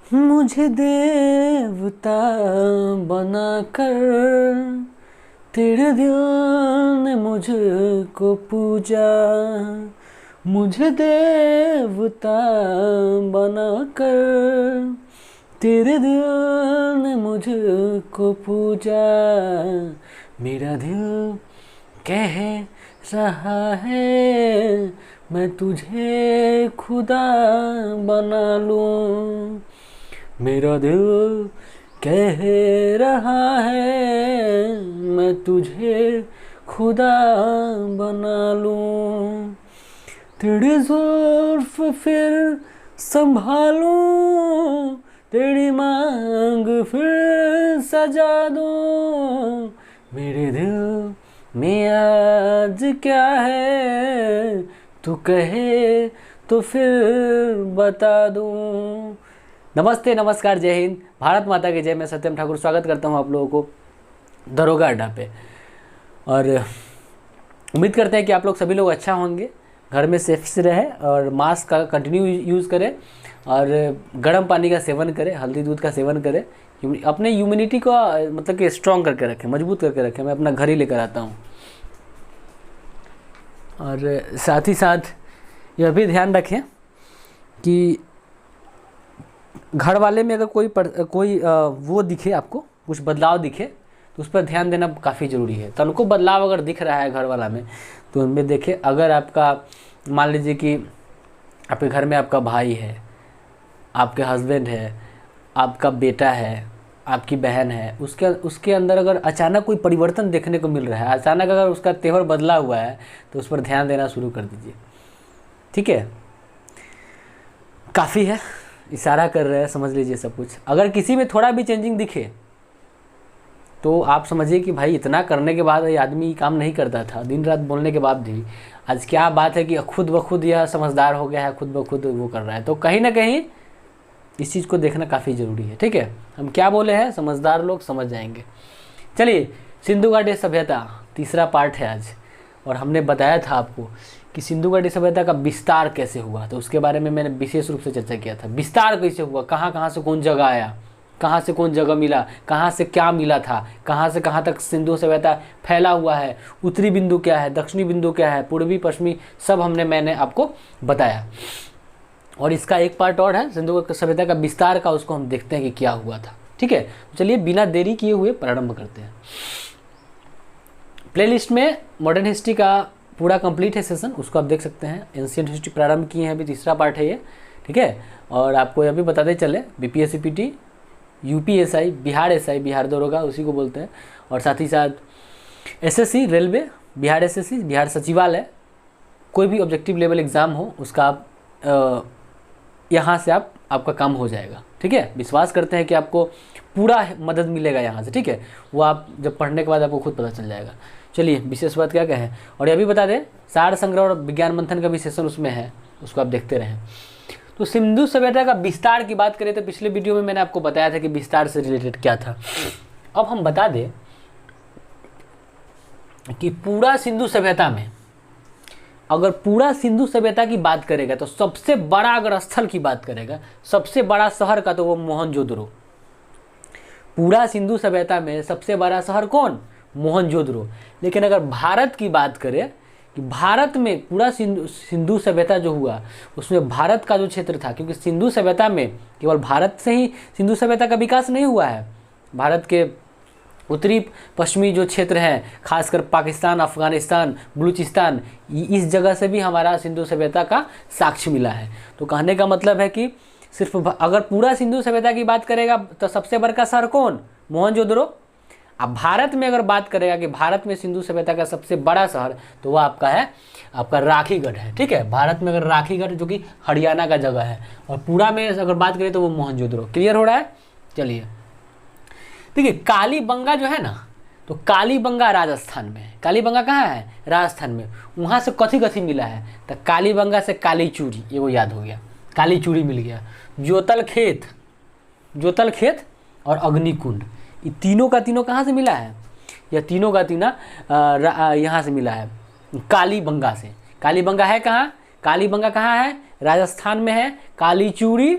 मुझे देवता बनाकर तेरे दिल ने मुझको पूजा। मुझे देवता बनाकर तेरे दिल ने मुझको पूजा। मेरा दिल कह रहा है मैं तुझे खुदा बना लूं। मेरा दिल कह रहा है मैं तुझे खुदा बना लूं। तेरी जुल्फ फिर संभालूं, तेरी मांग फिर सजा दूं। मेरे दिल में आज क्या है तू कहे तो फिर बता दूं। नमस्ते, नमस्कार, जय हिंद, भारत माता की जय। मैं सत्यम ठाकुर स्वागत करता हूं आप लोगों को दरोगा अड्डा पे। और उम्मीद करते हैं कि आप लोग सभी लोग अच्छा होंगे, घर में सेफ से रहें और मास्क का कंटिन्यू यूज़ करें और गर्म पानी का सेवन करें, हल्दी दूध का सेवन करें। अपने इम्यूनिटी को मतलब कि स्ट्रॉन्ग करके रखें, मजबूत करके रखें। मैं अपना घर ही लेकर आता हूँ। और साथ ही साथ यह भी ध्यान रखें कि घर वाले में अगर कोई वो दिखे, आपको कुछ बदलाव दिखे तो उस पर ध्यान देना काफ़ी ज़रूरी है। तो उनको बदलाव अगर दिख रहा है घर वाला में तो उनमें देखें। अगर आपका मान लीजिए कि आपके घर में आपका भाई है, आपके हस्बैंड है, आपका बेटा है, आपकी बहन है, उसके अंदर अगर अचानक कोई परिवर्तन देखने को मिल रहा है, अचानक अगर उसका तेवर बदला हुआ है तो उस पर ध्यान देना शुरू कर दीजिए। ठीक है, काफ़ी है, इशारा कर रहे हैं, समझ लीजिए सब कुछ। अगर किसी में थोड़ा भी चेंजिंग दिखे तो आप समझिए कि भाई इतना करने के बाद ये आदमी काम नहीं करता था, दिन रात बोलने के बाद भी आज क्या बात है कि खुद ब खुद यह समझदार हो गया है, खुद ब खुद वो कर रहा है। तो कहीं ना कहीं इस चीज़ को देखना काफ़ी ज़रूरी है। ठीक है, हम क्या बोले हैं, समझदार लोग समझ जाएंगे। चलिए, सिंधु घाटी सभ्यता तीसरा पार्ट है आज। और हमने बताया था आपको कि सिंधु घाटी सभ्यता का विस्तार कैसे हुआ, तो उसके बारे में मैंने विशेष रूप से चर्चा किया था। विस्तार कैसे हुआ, कहाँ कहाँ से कौन जगह आया, कहाँ से कौन जगह मिला, कहाँ से क्या मिला था, कहाँ से कहाँ तक सिंधु सभ्यता फैला हुआ है, उत्तरी बिंदु क्या है, दक्षिणी बिंदु क्या है, पूर्वी पश्चिमी, सब मैंने आपको बताया। और इसका एक पार्ट और है सिंधु सभ्यता का विस्तार का, उसको हम देखते हैं कि क्या हुआ था। ठीक है, तो चलिए बिना देरी किए हुए प्रारंभ करते हैं। प्लेलिस्ट में मॉडर्न हिस्ट्री का पूरा कंप्लीट है सेशन, उसको आप देख सकते हैं। एंशिएंट हिस्ट्री प्रारंभ किए हैं, अभी तीसरा पार्ट है ये। ठीक है, और आपको यह भी बताते चले BPSC UPSI, Bihar SI, Bihar दरोगा उसी को बोलते हैं। और साथ ही साथ SSC railway, Bihar SSC, Bihar सचिवालय, कोई भी ऑब्जेक्टिव लेवल एग्ज़ाम हो उसका आप यहाँ से आपका काम हो जाएगा। ठीक है, विश्वास करते हैं कि आपको पूरा मदद मिलेगा यहाँ से। ठीक है, वो आप जब पढ़ने के बाद आपको खुद पता चल जाएगा। चलिए, विशेष बात क्या कहें। और यह भी बता दें, सार संग्रह और विज्ञान मंथन का भी सेशन उसमें है, उसको आप देखते रहें। तो सिंधु सभ्यता का विस्तार की बात करें तो पिछले वीडियो में मैंने आपको बताया था कि विस्तार से रिलेटेड क्या था। अब हम बता दें कि पूरा सिंधु सभ्यता में, अगर पूरा सिंधु सभ्यता की बात करेगा तो सबसे बड़ा अगर स्थल की बात करेगा, सबसे बड़ा शहर का, तो वो मोहनजोदड़ो। पूरा सिंधु सभ्यता में सबसे बड़ा शहर कौन? मोहनजोदड़ो। लेकिन अगर भारत की बात करें कि भारत में पूरा सिंधु सभ्यता जो हुआ उसमें भारत का जो क्षेत्र था, क्योंकि सिंधु सभ्यता में केवल भारत से ही सिंधु सभ्यता का विकास नहीं हुआ है। भारत के उत्तरी पश्चिमी जो क्षेत्र हैं, खासकर पाकिस्तान, अफगानिस्तान, बलूचिस्तान, इस जगह से भी हमारा सिंधु सभ्यता का साक्ष्य मिला है। तो कहने का मतलब है कि सिर्फ अगर पूरा सिंधु सभ्यता की बात करेगा तो सबसे बड़ा शहर कौन? मोहनजोदड़ो। अब भारत में अगर बात करेगा कि भारत में सिंधु सभ्यता का सबसे बड़ा शहर, तो वह आपका है, आपका राखीगढ़ है। ठीक है, भारत में अगर राखीगढ़ जो कि हरियाणा का जगह है, और पूरा में अगर बात करें तो वो मोहनजोदड़ो। क्लियर हो रहा है? चलिए, देखिए, कालीबंगा जो है ना, तो कालीबंगा राजस्थान में है। कालीबंगा कहाँ है? राजस्थान में। वहाँ से कथी कथी मिला है? तो कालीबंगा से काली चूड़ी, ये वो याद हो गया, काली चूड़ी मिल गया। जोतल खेत और अग्निकुंड, ये तीनों का तीनों कहाँ से मिला है? यह तीनों का तीनों यहाँ से मिला है, कालीबंगा से। कालीबंगा है कहाँ? कालीबंगा कहाँ है? राजस्थान में है। काली चूड़ी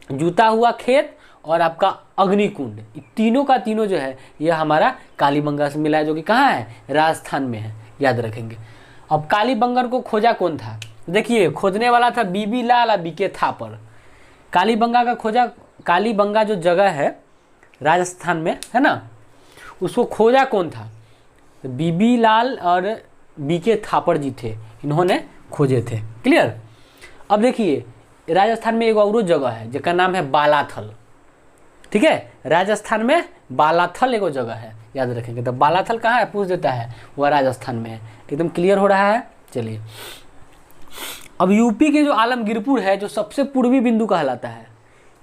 जूता हुआ खेत और आपका अग्निकुंड, तीनों का तीनों जो है यह हमारा कालीबंगा से मिला है, जो कि कहाँ है, राजस्थान में है, याद रखेंगे। अब कालीबंगर को खोजा कौन था, देखिए खोजने वाला था बीबी लाल और बीके थापर। कालीबंगा का खोजा, कालीबंगा जो जगह है राजस्थान में है ना, उसको खोजा कौन था, तो बीबी लाल और बीके थापर जी थे, इन्होंने खोजे थे। क्लियर। अब देखिए राजस्थान में एक और जगह है जिसका नाम है बालाथल, ठीक है, राजस्थान में बालाथल एक जगह है, याद रखेंगे। तो बालाथल कहाँ है पूछ देता है, वह राजस्थान में है। एकदम क्लियर हो रहा है। चलिए अब यूपी के जो आलमगीरपुर है, जो सबसे पूर्वी बिंदु कहलाता है,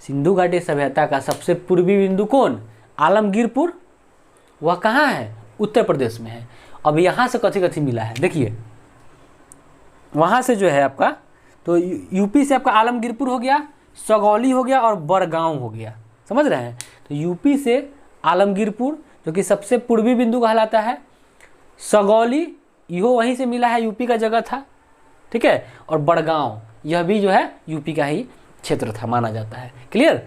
सिंधु घाटी सभ्यता का सबसे पूर्वी बिंदु कौन, आलमगीरपुर, वह कहाँ है, उत्तर प्रदेश में है। अब यहाँ से कथी कथी मिला है, देखिए वहाँ से जो है आपका, तो यूपी से आपका आलमगीरपुर हो गया, सगौली हो गया और बड़गांव हो गया, समझ रहे हैं। तो यूपी से आलमगीरपुर जो कि सबसे पूर्वी बिंदु कहलाता है, सगौली यो वहीं से मिला है, यूपी का जगह था, ठीक है, और बड़गांव यह भी जो है यूपी का ही क्षेत्र था माना जाता है। क्लियर।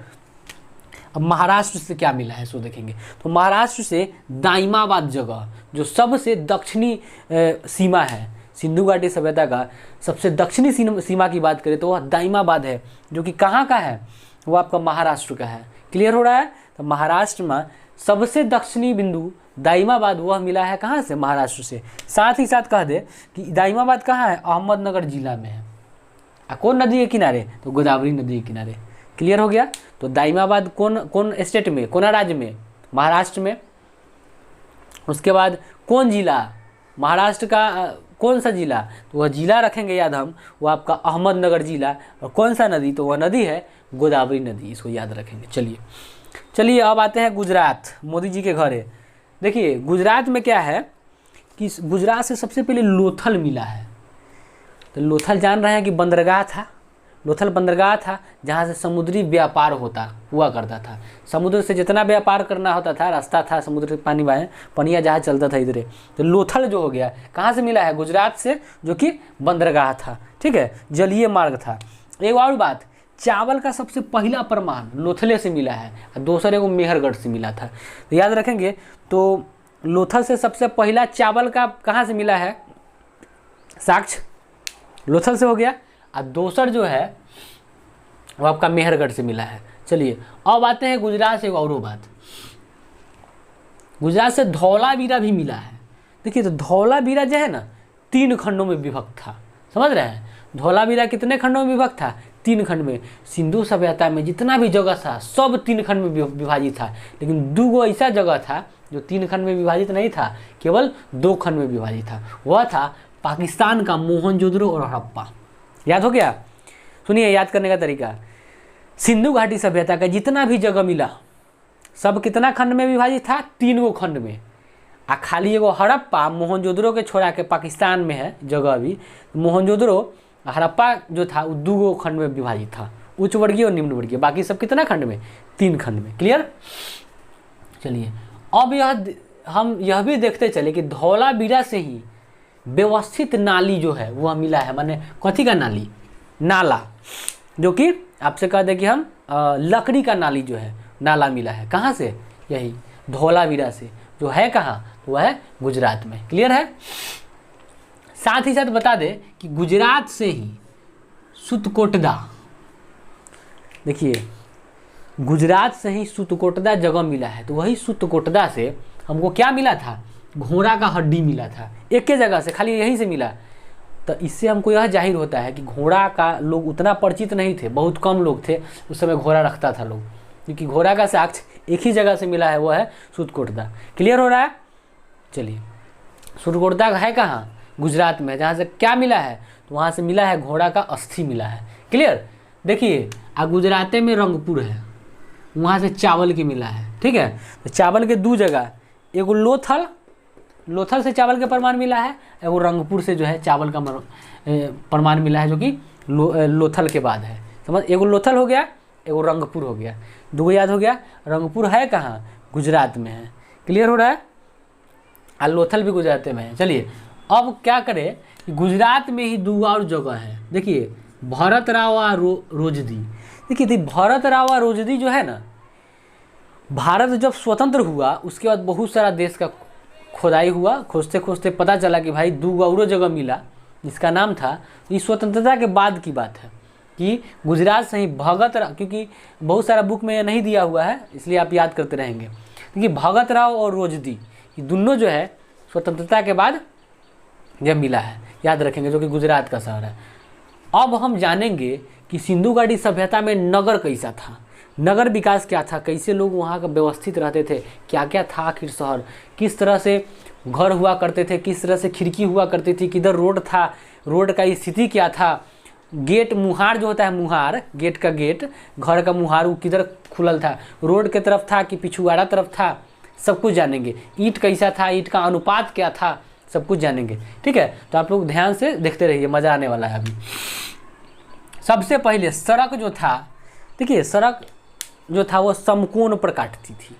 अब महाराष्ट्र से क्या मिला है सो देखेंगे। तो महाराष्ट्र से दाइमाबाद जगह, जो सबसे दक्षिणी सीमा है, सिंधु घाटी सभ्यता का सबसे दक्षिणी सीमा की बात करें तो वह दाइमाबाद है, जो कि कहाँ का है, वो आपका महाराष्ट्र का है। क्लियर हो रहा है। तो महाराष्ट्र में सबसे दक्षिणी बिंदु दाइमाबाद वह मिला है कहाँ से, महाराष्ट्र से। साथ ही साथ कह दे कि दाइमाबाद कहाँ है, अहमदनगर जिला में है। कौन नदी के किनारे, तो गोदावरी नदी के किनारे। क्लियर हो गया। तो दाइमाबाद कौन स्टेट में, कौन राज्य में, महाराष्ट्र में। उसके बाद कौन जिला, महाराष्ट्र का कौन सा जिला, तो वह जिला रखेंगे याद हम, वो आपका अहमदनगर जिला। और कौन सा नदी, तो वह नदी है गोदावरी नदी, इसको याद रखेंगे। चलिए अब आते हैं गुजरात, मोदी जी के घर है। देखिए गुजरात में क्या है कि गुजरात से सबसे पहले लोथल मिला है। तो लोथल जान रहे हैं कि बंदरगाह था, लोथल बंदरगाह था जहाँ से समुद्री व्यापार हुआ करता था। समुद्र से जितना व्यापार करना होता था, रास्ता था समुद्र के पानी बाएँ, पनिया जहाज चलता था इधरे। तो लोथल जो हो गया कहाँ से मिला है, गुजरात से, जो कि बंदरगाह था, ठीक है, जलीय मार्ग था। एक और बात, चावल का सबसे पहला प्रमाण लोथले से मिला है, और दूसरे को मेहरगढ़ से मिला था। तो याद रखेंगे। तो लोथल से सबसे पहला चावल का कहाँ से मिला है, साक्ष्य लोथल से हो गया, और दूसर जो है वो आपका मेहरगढ़ से मिला है। चलिए अब आते हैं गुजरात से एक और बात, गुजरात से धौलावीरा भी मिला है। देखिए तो धौलावीरा जो है ना 3 खंडों में विभक्त था, समझ रहे हैं। धौलावीरा कितने खंडों में विभक्त था, 3 खंड में। सिंधु सभ्यता में जितना भी जगह था सब 3 खंड में विभाजित था, लेकिन 2 ऐसा जगह था जो 3 खंड में विभाजित नहीं था, केवल 2 खंड में विभाजित था। वह था पाकिस्तान का मोहनजोदड़ो और हड़प्पा। याद हो गया। सुनिए याद करने का तरीका, सिंधु घाटी सभ्यता का जितना भी जगह मिला सब कितना खंड में विभाजित था, 3 खंड में। आ खाली एगो हड़प्पा मोहनजोदड़ो के छोड़ा के पाकिस्तान में है जगह अभी। मोहनजोदड़ो हड़प्पा जो था वो 2 खंड में विभाजित था, उच्च वर्गीय और निम्न वर्गीय। बाकी सब कितना खंड में, 3 खंड में। क्लियर। चलिए अब हम यह भी देखते चले कि धौलावीरा से ही व्यवस्थित नाली जो है वह मिला है, माने कथी का नाली, नाला, जो कि आपसे कह दे कि हम लकड़ी का नाली जो है नाला मिला है। कहाँ से, यही धौलावीरा से, जो है कहाँ, वह है गुजरात में। क्लियर है। साथ ही साथ बता दें कि गुजरात से ही सुतकोटदा, देखिए गुजरात से ही सुतकोटदा जगह मिला है। तो वही सुतकोटदा से हमको क्या मिला था, घोड़ा का हड्डी मिला था, एक ही जगह से, खाली यहीं से मिला। तो इससे हमको यह जाहिर होता है कि घोड़ा का लोग उतना परिचित नहीं थे, बहुत कम लोग थे उस समय घोड़ा रखता था लोग, क्योंकि घोड़ा का साक्ष्य एक ही जगह से मिला है, वो है सुतकोटदा। क्लियर हो रहा है। चलिए सुतकोटदा है कहाँ, गुजरात में, जहाँ से क्या मिला है, तो वहाँ से मिला है घोड़ा का अस्थि मिला है। क्लियर। देखिए गुजराते में रंगपुर है, वहाँ से चावल की मिला है, ठीक है। तो चावल के 2 जगह, एगो लोथल से चावल के प्रमाण मिला है, एगो रंगपुर से जो है चावल का प्रमाण मिला है, जो कि लोथल के बाद है। समझ, एगो लोथल हो गया, एगो रंगपुर हो गया, 2 याद हो गया। रंगपुर है कहाँ, गुजरात में है। क्लियर हो रहा है। और लोथल भी गुजरात में है। चलिए अब क्या करें कि गुजरात में ही 2 और जगह है। देखिए भरत राव और रोजदी, देखिए भरत राव और रोजदी जो है ना, भारत जब स्वतंत्र हुआ उसके बाद बहुत सारा देश का खोदाई हुआ, खोजते खोजते पता चला कि भाई 2 और जगह मिला जिसका नाम था, इस स्वतंत्रता के बाद की बात है कि गुजरात से ही भगत राव, क्योंकि बहुत सारा बुक में नहीं दिया हुआ है इसलिए आप याद करते रहेंगे, क्योंकि भगत राव और रोजदी ये दोनों जो है स्वतंत्रता के बाद जब मिला है, याद रखेंगे, जो कि गुजरात का शहर है। अब हम जानेंगे कि सिंधु घाटी सभ्यता में नगर कैसा था, नगर विकास क्या था, कैसे लोग वहाँ का व्यवस्थित रहते थे, क्या क्या था आखिर शहर, किस तरह से घर हुआ करते थे, किस तरह से खिड़की हुआ करती थी, किधर रोड था, रोड का स्थिति क्या था, गेट मुहार जो होता है, मुहार गेट का गेट, घर का मुहार वो किधर खुलल था, रोड के तरफ था कि पिछुआड़ा तरफ था, सब कुछ जानेंगे। ईंट कैसा था, ईंट का अनुपात क्या था, सब कुछ जानेंगे। ठीक है, तो आप लोग ध्यान से देखते रहिए, मज़ा आने वाला है अभी। सबसे पहले सड़क जो था, देखिए सड़क जो था वो समकोण पर काटती थी।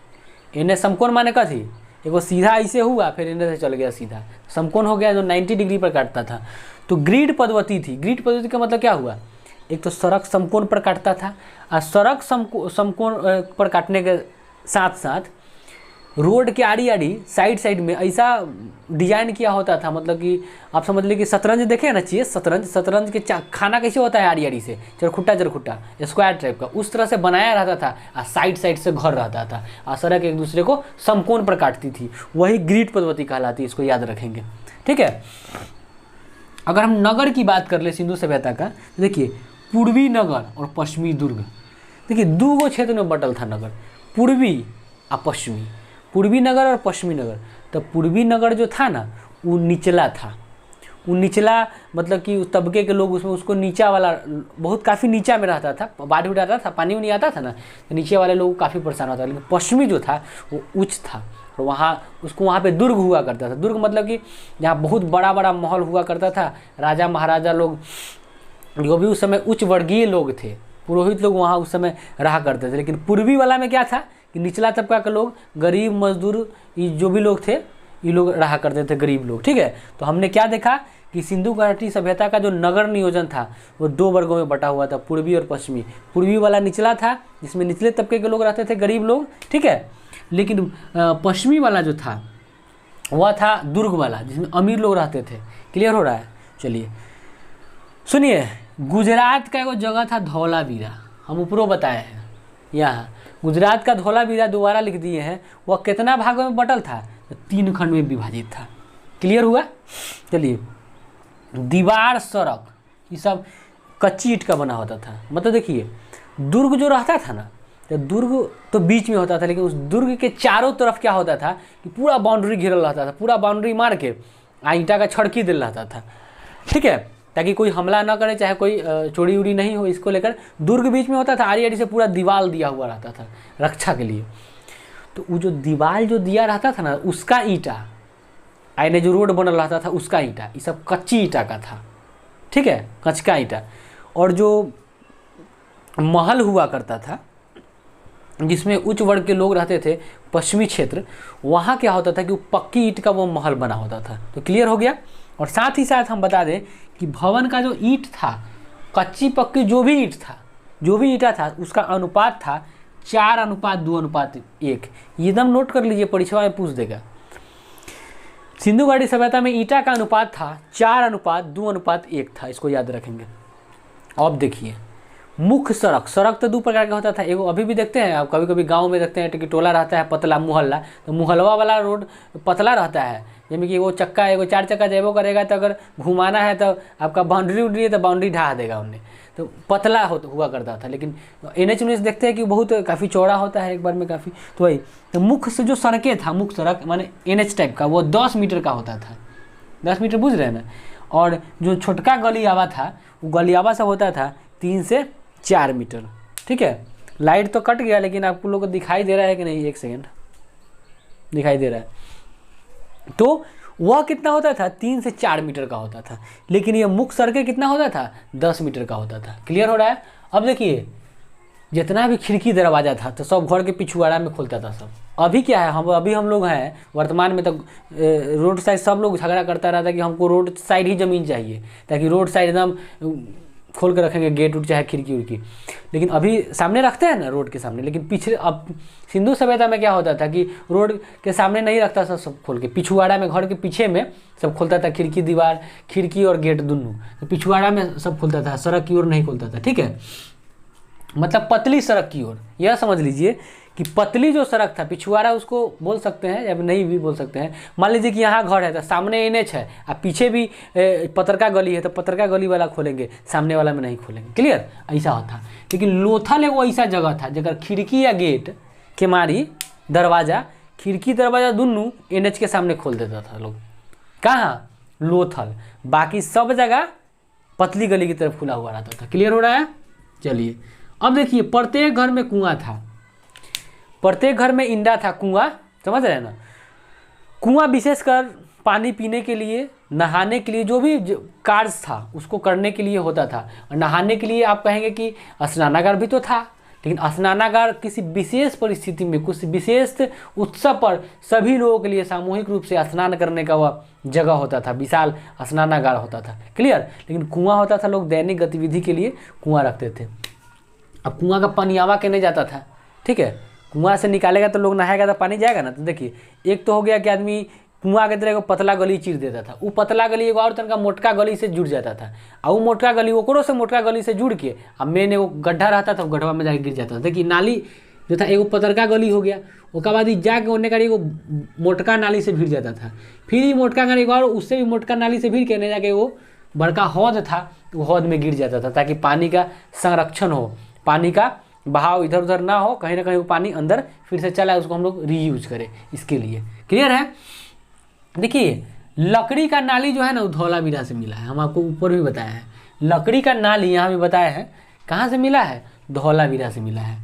इन्हें समकोण माने का थी, एगो सीधा ऐसे हुआ फिर इन्हें से चल गया सीधा, समकोण हो गया जो 90 डिग्री पर काटता था। तो ग्रिड पद्धति थी। ग्रिड पद्धति का मतलब क्या हुआ, एक तो सड़क समकोण पर काटता था, और सड़क समकोण पर काटने के साथ साथ रोड के आड़ी आड़ी साइड साइड में ऐसा डिजाइन किया होता था, मतलब कि आप समझ लीजिए कि शतरंज देखे ना, चेस शतरंज के खाना कैसे होता है आड़ी आड़ी से, चरखुट्टा स्क्वायर टाइप का, उस तरह से बनाया रहता था, और साइड साइड से घर रहता था, और सड़क एक दूसरे को समकोण पर काटती थी, वही ग्रिड पद्धति कहलाती है, इसको याद रखेंगे। ठीक है, अगर हम नगर की बात कर ले सिंधु सभ्यता का, तो देखिए पूर्वी नगर और पश्चिमी दुर्ग, देखिए 2 क्षेत्र में बटल था नगर, पूर्वी और पश्चिमी, पूर्वी नगर और पश्चिमी नगर। तो पूर्वी नगर जो था ना वो निचला था, वो निचला मतलब कि उस तबके के लोग उसमें उसको नीचा वाला, बहुत काफ़ी नीचा में रहता था, बाढ़ उठ आता था, पानी नहीं आता था ना, तो नीचे वाले लोग काफ़ी परेशान होता था। लेकिन पश्चिमी जो था वो उच्च था, और वहाँ पे दुर्ग हुआ करता था। दुर्ग मतलब कि जहाँ बहुत बड़ा बड़ा महल हुआ करता था, राजा महाराजा लोग जो भी उस समय उच्च वर्गीय लोग थे, पुरोहित लोग वहाँ उस समय रहा करते थे। लेकिन पूर्वी वाला में क्या था कि निचला तबका के लोग, गरीब मजदूर, ये जो भी लोग थे ये लोग रहा करते थे, गरीब लोग। ठीक है, तो हमने क्या देखा कि सिंधु घाटी सभ्यता का जो नगर नियोजन था वो 2 वर्गों में बटा हुआ था, पूर्वी और पश्चिमी। पूर्वी वाला निचला था जिसमें निचले तबके के लोग रहते थे, गरीब लोग। ठीक है, लेकिन पश्चिमी वाला जो था वह था दुर्ग वाला, जिसमें अमीर लोग रहते थे। क्लियर हो रहा है? चलिए सुनिए, गुजरात का एक जगह था धौलावीरा, हम ऊपरों बताए हैं, यहाँ गुजरात का धौलावीरा दोबारा लिख दिए हैं। वह कितना भागों में बटल था? 3 खंड में विभाजित था। क्लियर हुआ? चलिए, दीवार, सड़क, ये सब कच्ची ईंट का बना होता था। मतलब देखिए दुर्ग जो रहता था ना, तो दुर्ग तो बीच में होता था, लेकिन उस दुर्ग के चारों तरफ क्या होता था कि पूरा बाउंड्री घिरल रहता था, पूरा बाउंड्री मार के ईंटा का छड़की दिल रहता था। ठीक है, ताकि कोई हमला ना करे, चाहे कोई चोरी उड़ी नहीं हो, इसको लेकर दुर्ग बीच में होता था, आड़ी आड़ी से पूरा दीवार दिया हुआ रहता था रक्षा के लिए। तो वो जो दीवार जो दिया रहता था ना, उसका ईंटा, आईने जो रोड बनल रहता था उसका ईंटा, ये सब कच्ची ईंटा का था। ठीक है, कच्चा ईंटा। और जो महल हुआ करता था जिसमें उच्च वर्ग के लोग रहते थे, पश्चिमी क्षेत्र, वहाँ क्या होता था कि वो पक्की ईंट का वो महल बना होता था। तो क्लियर हो गया? और साथ ही साथ हम बता दें कि भवन का जो ईंट था, कच्ची पक्की जो भी ईंट था, जो भी ईंटा था, उसका अनुपात था 4:2:1। एकदम नोट कर लीजिए, परीक्षा में पूछ देगा। सिंधु घाटी सभ्यता में ईंटा का अनुपात था 4:2:1 था, इसको याद रखेंगे। अब देखिए मुख्य सड़क तो 2 प्रकार का होता था। एगो अभी भी देखते हैं आप, कभी कभी गांव में देखते हैं कि टोला रहता है पतला, मुहल्ला, तो मुहल्ला वाला रोड पतला रहता है, जैसे कि वो चक्का, एगो 4 चक्का जेबो करेगा, तो अगर घुमाना है तो आपका बाउंड्री उड्री है तो बाउंड्री ढहा देगा उन्हें, तो पतला हुआ करता था। लेकिन NH 19 देखते हैं कि बहुत काफ़ी चौड़ा होता है एक बार में काफ़ी। तो वही, तो मुख्य से जो सड़कें था, मुख्य सड़क माने NH टाइप का, वो 10 मीटर का होता था। 10 मीटर बुझ रहे हैं ना? और जो छोटका गलियावा था, वो गलियावा सब होता था 3 से 4 मीटर। ठीक है, लाइट तो कट गया, लेकिन आपको लोग को दिखाई दे रहा है कि नहीं? 1 सेकेंड, दिखाई दे रहा है। तो वह कितना होता था? 3 से 4 मीटर का होता था। लेकिन ये मुख्य सड़कें कितना होता था? 10 मीटर का होता था। क्लियर हो रहा है? अब देखिए, जितना भी खिड़की दरवाजा था तो सब घर के पिछुआड़ा में खुलता था सब। अभी क्या है, हम लोग हैं वर्तमान में, तो रोड साइड सब लोग झगड़ा करता रहता है कि हमको रोड साइड ही ज़मीन चाहिए, ताकि रोड साइड एकदम खोल कर रखेंगे गेट उट चाहे खिड़की उड़की, लेकिन अभी सामने रखते हैं ना रोड के सामने। लेकिन पिछले अब सिंधु सभ्यता में क्या होता था कि रोड के सामने नहीं रखता था सब खोल के, पिछुआड़ा में घर के पीछे में सब खोलता था, खिड़की दीवार, खिड़की और गेट दोनों, तो पिछुआड़ा में सब खोलता था, सड़क की ओर नहीं खोलता था। ठीक है, मतलब पतली सड़क की ओर, यह समझ लीजिए कि पतली जो सड़क था, पिछुआड़ा उसको बोल सकते हैं या नहीं भी बोल सकते हैं। मान लीजिए कि यहाँ घर है तो सामने NH है, अब पीछे भी पतरका गली है तो पतरका गली वाला खोलेंगे, सामने वाला में नहीं खोलेंगे। क्लियर, ऐसा होता। लेकिन लोथल एगो ऐसा जगह था जगह खिड़की या गेट केमारी दरवाज़ा, खिड़की दरवाज़ा दोनों NH के सामने खोल देता था लोग। कहाँ? लोथल। बाकी सब जगह पतली गली की तरफ खुला हुआ रहता था। क्लियर हो रहा है? चलिए अब देखिए, प्रत्येक घर में कुआं था, प्रत्येक घर में इंडा था, कुआं, समझ रहे हैं ना। कुआं विशेषकर पानी पीने के लिए, नहाने के लिए, जो भी कार्य था उसको करने के लिए होता था। और नहाने के लिए आप कहेंगे कि स्नानागार भी तो था, लेकिन स्नानागार किसी विशेष परिस्थिति में, कुछ विशेष उत्सव पर सभी लोगों के लिए सामूहिक रूप से स्नान करने का वह जगह होता था, विशाल स्नानागार होता था। क्लियर। लेकिन कुआं होता था, लोग दैनिक गतिविधि के लिए कुआं रखते थे। अब कुआं का पनियावा कहने जाता था। ठीक है, कुआं से निकालेगा तो लोग नहाएगा तो पानी जाएगा ना। तो देखिए, एक तो हो गया कि आदमी कुआं के तरह पतला गली चीर देता था, वो पतला गली एगो और तनका मोटका गली से जुड़ जाता था, और वो मोटका गली ओकरो से मोटका गली से जुड़ के अब मेन एगो गड्ढा रहता था, गड्ढवा में जाके गिर जाता था। देखिए, नाली जो था एगो पतरका गली हो गया, उसके बाद ही जाके ओने का एगो मोटका नाली से भिड़ जाता था, फिर ही मोटका गाड़ी और उससे भी मोटका नाली से भिड़ के नहीं जाके वो बड़का हौद था, वो हौद में गिर जाता था, ताकि पानी का संरक्षण हो, पानी का बहाव इधर उधर ना हो, कहीं ना कहीं वो पानी अंदर फिर से चला, उसको हम लोग रीयूज करें इसके लिए। क्लियर है? देखिए, लकड़ी का नाली जो है ना, वो धौलावीरा से मिला है। हम आपको ऊपर भी बताया है, लकड़ी का नाली यहाँ भी बताया है, कहाँ से मिला है? धौलावीरा से मिला है।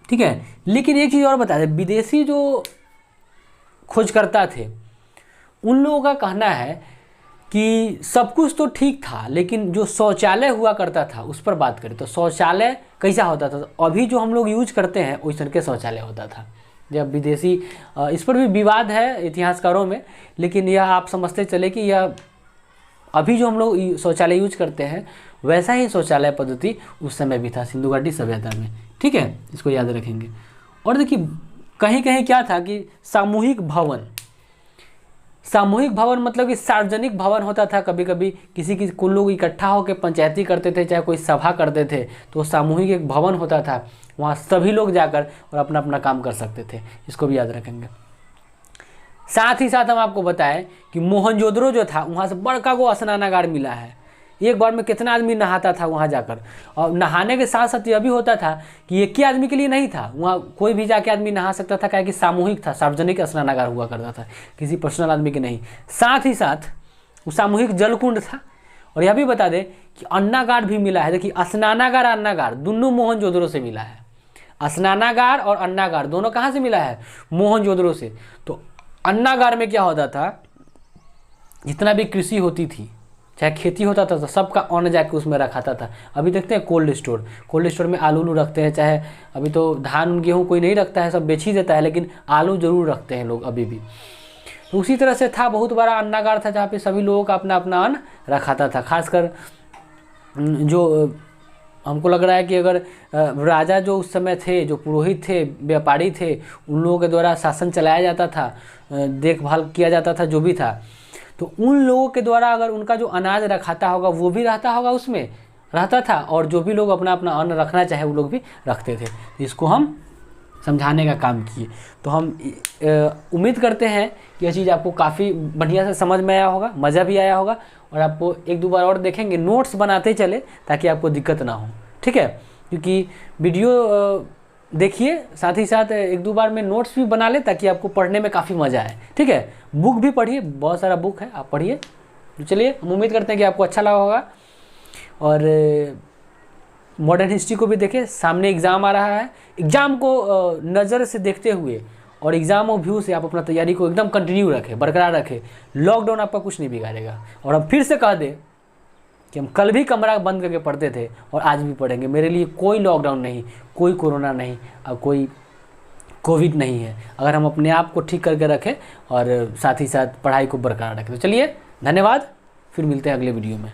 ठीक है, लेकिन एक चीज़ और बता दें, विदेशी जो खोजकर्ता थे उन लोगों का कहना है कि सब कुछ तो ठीक था, लेकिन जो शौचालय हुआ करता था उस पर बात करें तो शौचालय कैसा होता था? तो अभी जो हम लोग यूज करते हैं उस तरह के शौचालय होता था। जब विदेशी, इस पर भी विवाद है इतिहासकारों में, लेकिन यह आप समझते चले कि यह अभी जो हम लोग शौचालय यूज करते हैं वैसा ही शौचालय पद्धति उस समय भी था, सिंधु घाटी सभ्यता में। ठीक है, इसको याद रखेंगे। और देखिए, कहीं कहीं क्या था कि सामूहिक भवन, सामूहिक भवन मतलब कि सार्वजनिक भवन होता था। कभी कभी किसी की कुल लोग इकट्ठा होकर पंचायती करते थे, चाहे कोई सभा करते थे, तो सामूहिक एक भवन होता था, वहाँ सभी लोग जाकर और अपना अपना काम कर सकते थे। इसको भी याद रखेंगे। साथ ही साथ हम आपको बताएं कि मोहनजोदड़ो जो था, वहाँ से बड़का को स्नानागार मिला है। एक बार में कितना आदमी नहाता था वहाँ जाकर, और नहाने के साथ साथ यह भी होता था कि एक ही आदमी के लिए नहीं था, वहाँ कोई भी जाके आदमी नहा सकता था, क्या कि सामूहिक था, सार्वजनिक स्नानागार हुआ करता था, किसी पर्सनल आदमी के नहीं। साथ ही साथ वो सामूहिक जलकुंड था। और यह भी बता दें कि अन्नागार भी मिला है। देखिए, स्नानागार अन्नागार दोनों मोहनजोदड़ो से मिला है। स्नानागार और अन्नागार दोनों कहाँ से मिला है? मोहनजोदड़ो से। तो अन्नागार में क्या होता था, जितना भी कृषि होती थी, चाहे खेती होता था, तो सबका अन्न जाके उसमें रखाता था। अभी देखते हैं कोल्ड स्टोर, कोल्ड स्टोर में आलू रखते हैं, चाहे अभी तो धान गेहूँ कोई नहीं रखता है, सब बेच ही देता है, लेकिन आलू जरूर रखते हैं लोग अभी भी। तो उसी तरह से था, बहुत बड़ा अन्नागार था जहाँ पे सभी लोगों का अपना अपना अन्न रखाता था। खासकर जो हमको लग रहा है कि अगर राजा जो उस समय थे, जो पुरोहित थे, व्यापारी थे, उन लोगों के द्वारा शासन चलाया जाता था, देखभाल किया जाता था जो भी था, तो उन लोगों के द्वारा अगर उनका जो अनाज रखाता होगा वो भी रहता होगा, उसमें रहता था, और जो भी लोग अपना अपना अन्न रखना चाहे वो लोग भी रखते थे। इसको हम समझाने का काम किए। तो हम उम्मीद करते हैं कि यह चीज़ आपको काफ़ी बढ़िया से समझ में आया होगा, मज़ा भी आया होगा, और आपको एक दो बार और देखेंगे, नोट्स बनाते चले ताकि आपको दिक्कत ना हो। ठीक है, क्योंकि वीडियो देखिए, साथ ही साथ एक दो बार में नोट्स भी बना ले ताकि आपको पढ़ने में काफ़ी मज़ा आए। ठीक है, बुक भी पढ़िए, बहुत सारा बुक है, आप पढ़िए। तो चलिए, हम उम्मीद करते हैं कि आपको अच्छा लगा होगा। और मॉडर्न हिस्ट्री को भी देखें, सामने एग्ज़ाम आ रहा है, एग्ज़ाम को नज़र से देखते हुए और एग्ज़ाम और व्यू से आप अपना तैयारी को एकदम कंटिन्यू रखें, बरकरार रखें। लॉकडाउन आपका कुछ नहीं बिगाड़ेगा। और हम फिर से कह दें कि हम कल भी कमरा बंद करके पढ़ते थे और आज भी पढ़ेंगे। मेरे लिए कोई लॉकडाउन नहीं, कोई कोरोना नहीं और कोई कोविड नहीं है, अगर हम अपने आप को ठीक करके रखें और साथ ही साथ पढ़ाई को बरकरार रखें। तो चलिए, धन्यवाद, फिर मिलते हैं अगले वीडियो में।